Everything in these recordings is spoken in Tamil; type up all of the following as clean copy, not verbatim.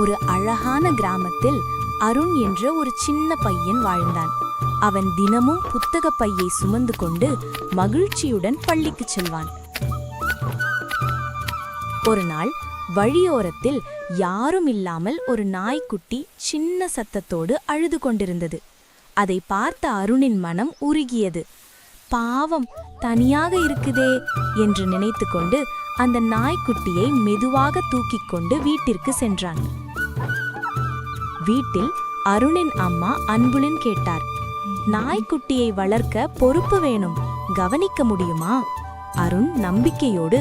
ஒரு அழகான கிராமத்தில் அருண் என்ற ஒரு சின்ன பையன் வாழ்ந்தான். அவன் தினமும் புத்தக பையை சுமந்து கொண்டு மகிழ்ச்சியுடன் பள்ளிக்கு செல்வான். ஒரு நாள் வழியோரத்தில் யாரும் இல்லாமல் ஒரு நாய்க்குட்டி சின்ன சத்தத்தோடு அழுது கொண்டிருந்தது. அதை பார்த்த அருணின் மனம் உருகியது. பாவம், தனியாக இருக்குதே என்று நினைத்து கொண்டு அந்த நாய்க்குட்டியை மெதுவாக தூக்கிக் கொண்டு வீட்டிற்கு சென்றான். வீட்டில் அருணின் அம்மா அன்புடன் கேட்டார், நாய்க்குட்டியை வளர்க்க பொறுப்பு வேணும், கவனிக்க முடியுமா? அருண் நம்பிக்கையோடு,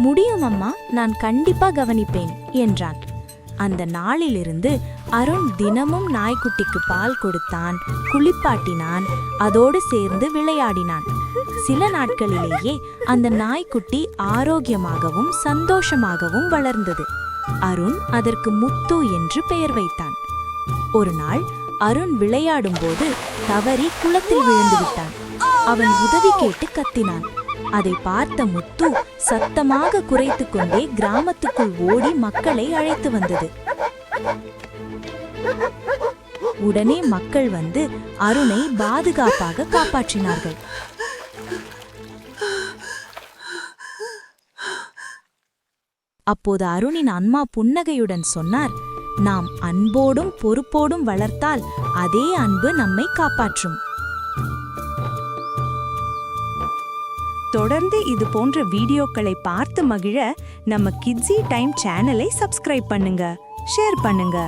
முடியும் அம்மா, நான் கண்டிப்பா கவனிப்பேன் என்றான். அந்த நாளிலிருந்து அருண் தினமும் நாய்க்குட்டிக்கு பால் கொடுத்தான், குளிப்பாட்டினான், அதோடு சேர்ந்து விளையாடினான். சில நாட்களிலேயே அந்த நாய்க்குட்டி ஆரோக்கியமாகவும் சந்தோஷமாகவும் வளர்ந்தது. அருண் அதற்கு முத்து என்று பெயர் வைத்தான். ஒரு நாள் அருண் விளையாடும் போது தவறி குளத்தில் விழுந்து விட்டான். அவன் உதவி கேட்டு கத்தினான். அதை பார்த்த முத்து சத்தமாக குரைத்துக் கொண்டே கிராமத்துக்குள் ஓடி மக்களை அழைத்து வந்தது. உடனே மக்கள் வந்து அருணை பாதுகாப்பாக காப்பாற்றினார்கள். அப்போது அருணின் அம்மா புன்னகையுடன் சொன்னார், நாம் அன்போடும் பொறுப்போடும் வளர்த்தால் அதே அன்பு நம்மை காப்பாற்றும். தொடர்ந்து இது போன்ற வீடியோக்களை பார்த்து மகிழ நம்ம கிட்ஸி டைம் சேனலை சப்ஸ்கிரைப் பண்ணுங்க, ஷேர் பண்ணுங்க.